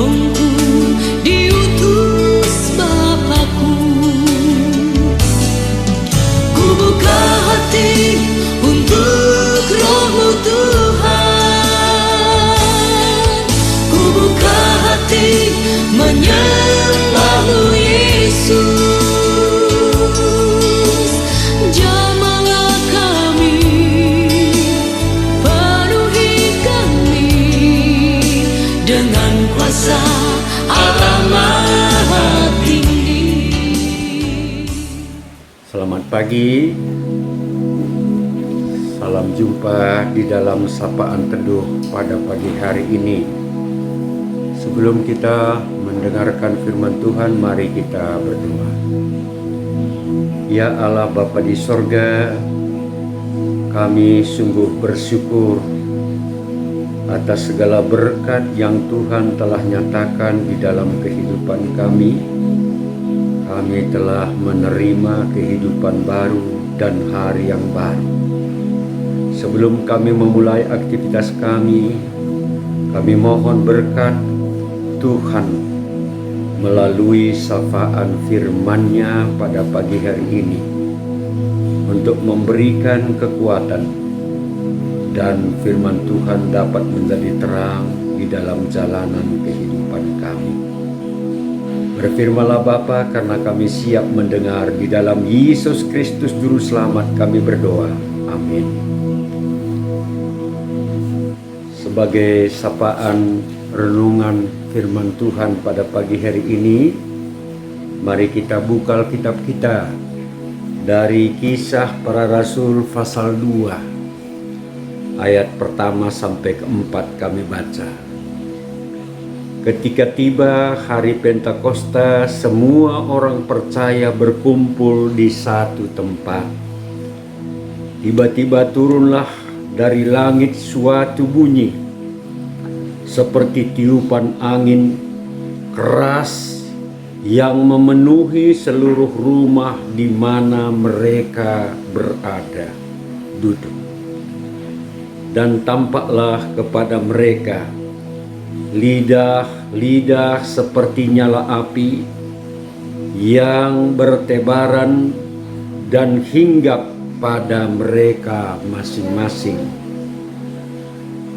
menolongku, diutus Bapakku. Ku buka hati untuk Roh-Mu Tuhan, ku buka hati menyembah-Mu Yesus. Jamahlah kami, penuhi kami dengan kuasa Allah Maha Tinggi. Selamat pagi. Salam jumpa di dalam sapaan teduh pada pagi hari ini. Sebelum kita mendengarkan firman Tuhan, mari kita berdoa. Ya Allah Bapa di sorga, kami sungguh bersyukur atas segala berkat yang Tuhan telah nyatakan di dalam kehidupan kami. Kami telah menerima kehidupan baru dan hari yang baru. Sebelum kami memulai aktivitas kami mohon berkat Tuhan melalui sapaan firman-Nya pada pagi hari ini untuk memberikan kekuatan dan firman Tuhan dapat menjadi terang di dalam jalanan kehidupan kami. Berfirmanlah Bapa, karena kami siap mendengar. Di dalam Yesus Kristus Juru Selamat kami berdoa. Amin. Sebagai sapaan renungan firman Tuhan pada pagi hari ini, mari kita buka Alkitab kita dari Kisah Para Rasul pasal 2 ayat pertama sampai keempat kami baca. Ketika tiba hari Pentakosta, semua orang percaya berkumpul di satu tempat. Tiba-tiba turunlah dari langit suatu bunyi seperti tiupan angin keras yang memenuhi seluruh rumah di mana mereka berada duduk. Dan tampaklah kepada mereka lidah-lidah seperti nyala api yang bertebaran dan hinggap pada mereka masing-masing.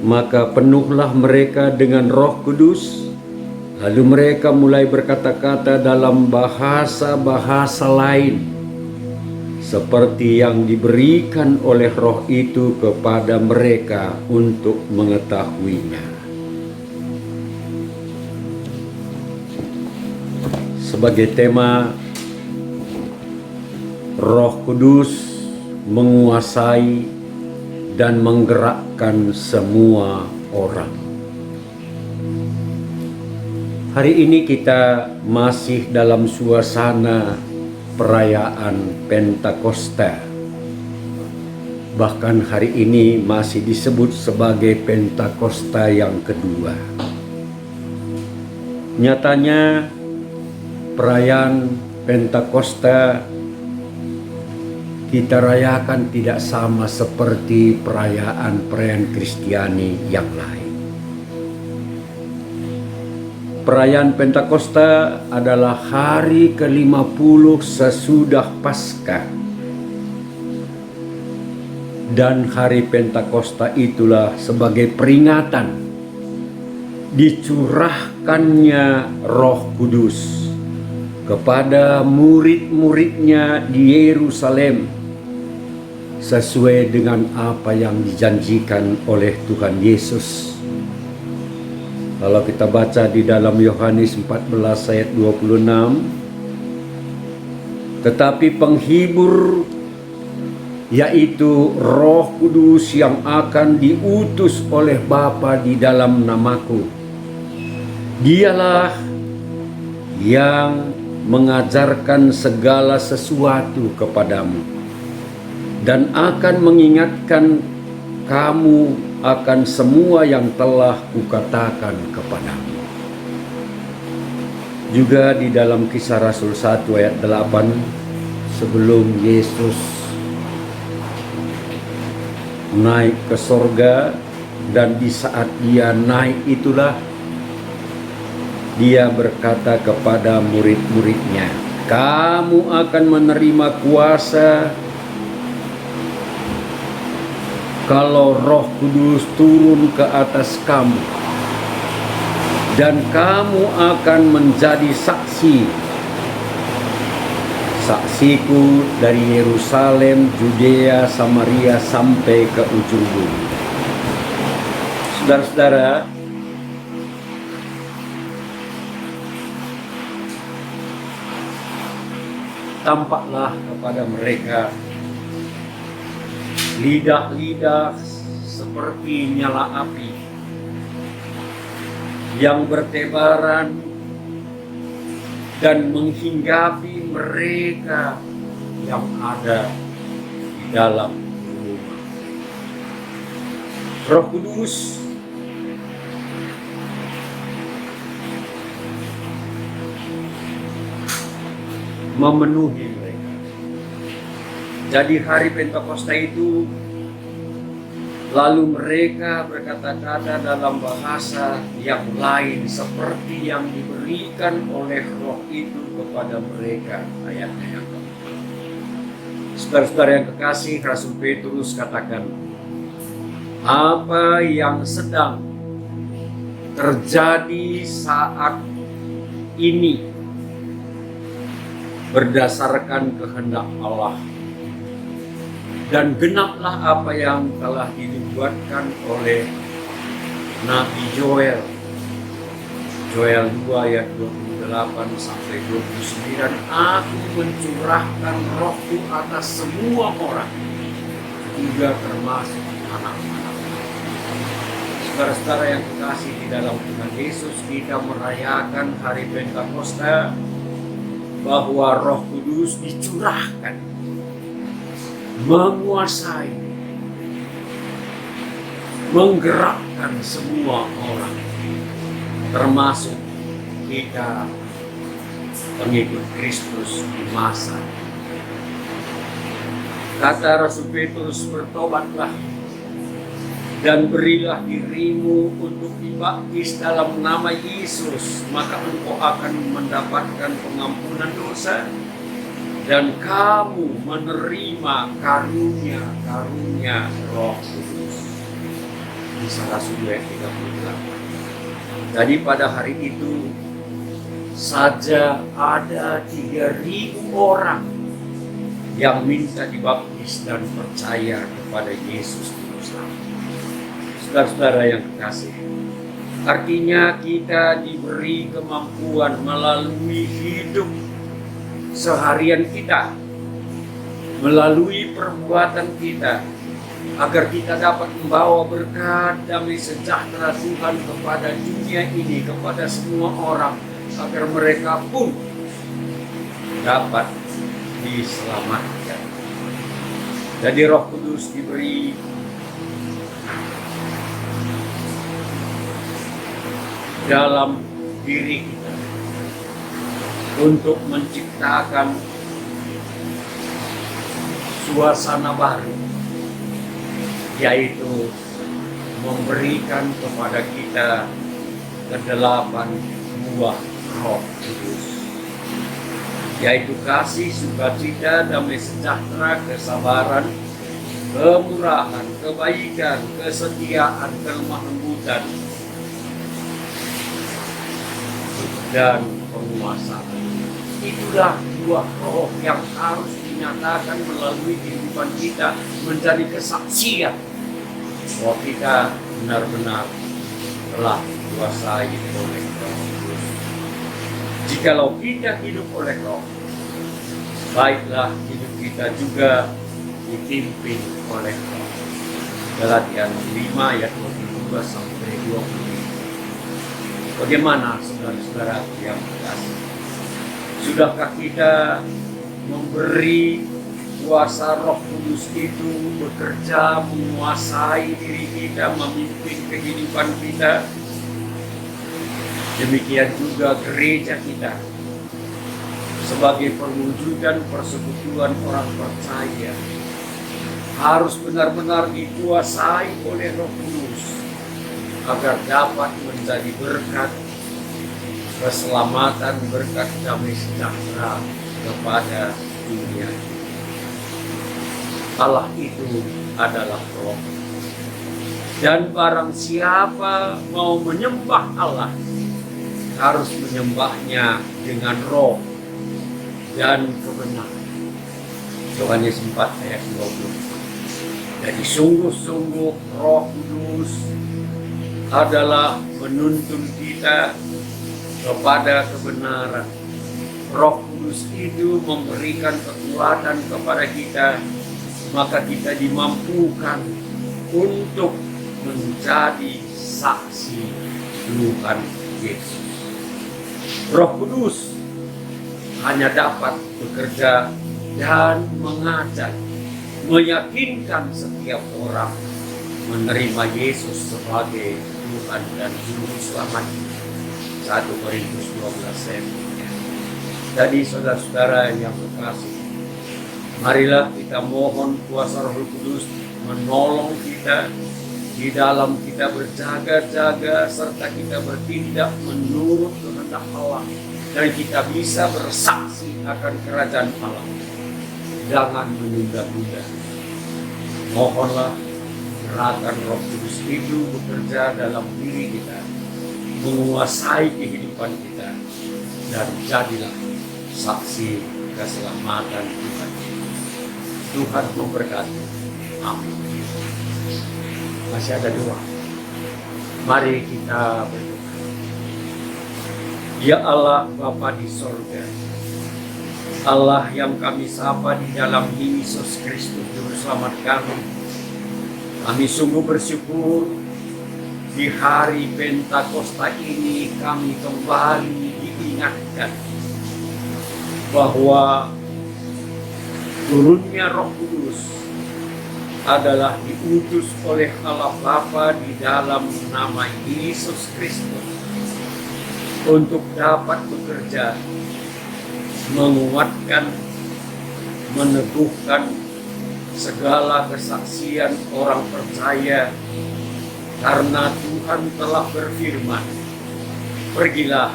Maka penuhlah mereka dengan Roh Kudus, lalu mereka mulai berkata-kata dalam bahasa-bahasa lain, seperti yang diberikan oleh Roh itu kepada mereka untuk mengetahuinya. Sebagai tema, Roh Kudus menguasai dan menggerakkan semua orang. Hari ini kita masih dalam suasana perayaan Pentakosta. Bahkan hari ini masih disebut sebagai Pentakosta yang kedua. Nyatanya perayaan Pentakosta kita rayakan tidak sama seperti perayaan-perayaan Kristiani yang lain. Perayaan Pentakosta adalah hari ke-50 sesudah Paskah. Dan hari Pentakosta itulah sebagai peringatan dicurahkannya Roh Kudus kepada murid-muridnya di Yerusalem, sesuai dengan apa yang dijanjikan oleh Tuhan Yesus. Kalau kita baca di dalam Yohanes 14 ayat 26, tetapi penghibur, yaitu Roh Kudus yang akan diutus oleh Bapa di dalam namaku, Dialah yang mengajarkan segala sesuatu kepadamu dan akan mengingatkan kamu akan semua yang telah kukatakan kepadamu. Juga di dalam Kisah Rasul 1 ayat 8, sebelum Yesus naik ke sorga, dan di saat dia naik itulah Dia berkata kepada murid-muridnya, "Kamu akan menerima kuasa kalau Roh Kudus turun ke atas kamu, dan kamu akan menjadi saksiku dari Yerusalem, Judea, Samaria sampai ke ujung bumi." Saudara-saudara, tampaklah kepada mereka lidah-lidah seperti nyala api yang bertebaran dan menghinggapi mereka yang ada di dalam rumah. Roh Kudus memenuhi mereka. Jadi hari Pentakosta itu, lalu mereka berkata-kata dalam bahasa yang lain seperti yang diberikan oleh Roh itu kepada mereka. Ayatnya yang keempat. Saudara-saudara yang kekasih, Rasul Petrus katakan, apa yang sedang terjadi saat ini berdasarkan kehendak Allah, dan genaplah apa yang telah dinubuatkan oleh Nabi Joel. Joel 2 ayat 28 sampai 29, "Aku mencurahkan Rohku atas semua orang, juga termasuk anak-anak." Saudara-saudara yang kekasih di dalam Tuhan Yesus, kita merayakan hari Pentakosta bahwa Roh Kudus dicurahkan, menguasai, menggerakkan semua orang, termasuk kita pengikut Kristus di masa. Kata Rasul Petrus, "Bertobatlah dan berilah dirimu untuk dibaptis dalam nama Yesus, maka engkau akan mendapatkan pengampunan dosa, dan kamu menerima karunia Roh Kudus." Kisah Rasul 2 ayat 38. Jadi pada hari itu saja ada 3.000 orang yang minta dibaptis dan percaya kepada Yesus Kristus. Saudara-saudara yang kekasih, artinya kita diberi kemampuan melalui hidup seharian kita, melalui perbuatan kita, agar kita dapat membawa berkat damai sejahtera Tuhan kepada dunia ini, kepada semua orang, agar mereka pun dapat diselamatkan. Jadi Roh Kudus diberi dalam diri kita untuk menciptakan suasana baru, yaitu memberikan kepada kita ke-8 buah Roh Kudus, yaitu kasih, sukacita, damai sejahtera, kesabaran, kemurahan, kebaikan, kesetiaan, kelemah lembutan, dan penguasaan. Itulah buah Roh yang harus dinyatakan melalui kehidupan kita, menjadi kesaksian bahwa kita benar-benar telah dikuasai oleh Roh Kudus. Jikalau kita hidup oleh Roh, baiklah hidup kita juga dipimpin oleh Roh. Galatia 5 ayat 22 sampai 25. Bagaimana saudara-saudara yang kekasih? Sudahkah kita memberi kuasa Roh Kudus itu bekerja, menguasai diri kita, memimpin kehidupan kita? Demikian juga gereja kita sebagai perwujudan persekutuan orang percaya harus benar-benar dikuasai oleh Roh Kudus, agar dapat menjadi berkat keselamatan, berkat damai sejahtera kepada dunia. Allah itu adalah Roh. Dan barang siapa mau menyembah Allah, harus menyembahnya dengan roh dan kebenaran. Yohanes 4 ayat 20. Jadi sungguh-sungguh Roh Kudus adalah menuntun kita kepada kebenaran. Roh Kudus itu memberikan kekuatan kepada kita, maka kita dimampukan untuk menjadi saksi Tuhan Yesus. Roh Kudus hanya dapat bekerja dan mengajar, meyakinkan setiap orang menerima Yesus sebagai Tuhan dan Juru Selamat. 1 Korintus 12 ayat. Jadi saudara-saudara yang terkasih, marilah kita mohon kuasa Roh Kudus menolong kita di dalam kita berjaga-jaga serta kita bertindak menurut kehendak Allah, dan kita bisa bersaksi akan kerajaan Allah. Jangan menunda-nunda. Mohonlah gerakan Roh Kudus itu bekerja dalam diri kita, menguasai kehidupan kita, dan jadilah saksi keselamatan Tuhan. Tuhan memberkati. Amin. Masih ada doa. Mari kita berdoa. Ya Allah Bapa di sorga, Allah yang kami sapa di dalam Yesus Kristus Juru Selamat kami sungguh bersyukur di hari Pentakosta ini kami kembali diingatkan bahwa turunnya Roh Kudus adalah diutus oleh Allah Bapa di dalam nama Yesus Kristus untuk dapat bekerja, menguatkan, meneguhkan segala kesaksian orang percaya, karena Tuhan telah berfirman, pergilah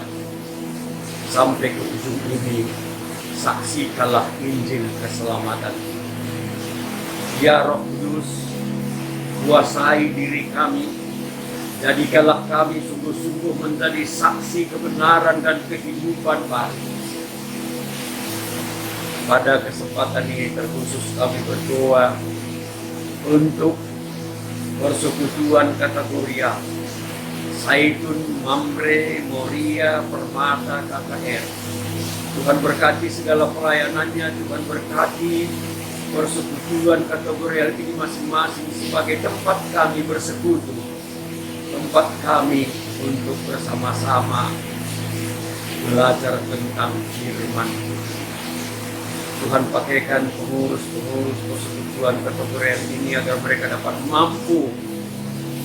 sampai ke ujung bumi, saksikanlah Injil keselamatan. Ya Roh Kudus, kuasai diri kami, jadikanlah kami sungguh-sungguh menjadi saksi kebenaran dan kehidupan baru. Pada kesempatan ini terkhusus kami berdoa untuk persekutuan kategori A, Zaitun, Mamre, Moria, Permata, KKR. Tuhan berkati segala pelayanannya, Tuhan berkati persekutuan kategori ini masing-masing sebagai tempat kami bersekutu, tempat kami untuk bersama-sama belajar tentang firman Tuhan. Tuhan pakaikan pengurus-pengurus persekutuan kategori ini agar mereka dapat mampu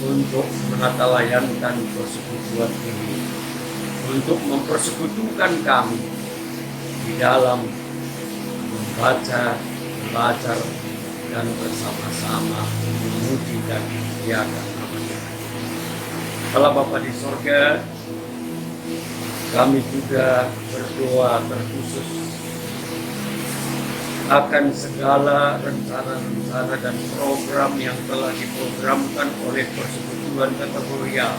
untuk menatalayankan persekutuan ini, untuk mempersekutukan kami di dalam membaca, belajar, dan bersama-sama memuji dan memuliakan nama Tuhan. Allah Bapa di sorga, kami juga berdoa terkhusus akan segala rencana-rencana dan program yang telah diprogramkan oleh persekutuan kategori A,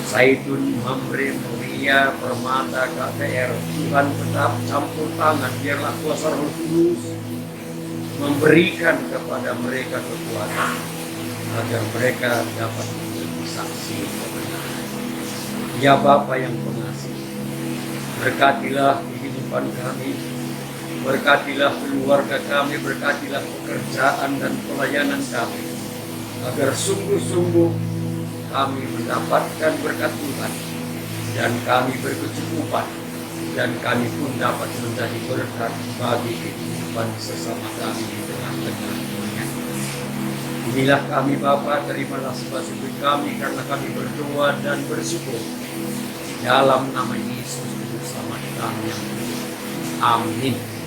Zaitun, Mamre, Moria, Permata, KKR. Tuhan tetap campur tangan, biarlah kuasa Roh Kudus memberikan kepada mereka kekuatan agar mereka dapat menjadi saksi kebenaran. Ya Bapa yang pengasih, berkatilah kehidupan kami, berkatilah keluarga kami, berkatilah pekerjaan dan pelayanan kami, agar sungguh-sungguh kami mendapatkan berkat Tuhan, dan kami berkecukupan, dan kami pun dapat menjadi berkat bagi kehidupan sesama kami di tengah-tengah dunia. Inilah kami Bapa, terimalah sembah syukur kami karena kami berdoa dan bersyukur dalam nama Yesus Juru Selamat kami yang hidup. Amin.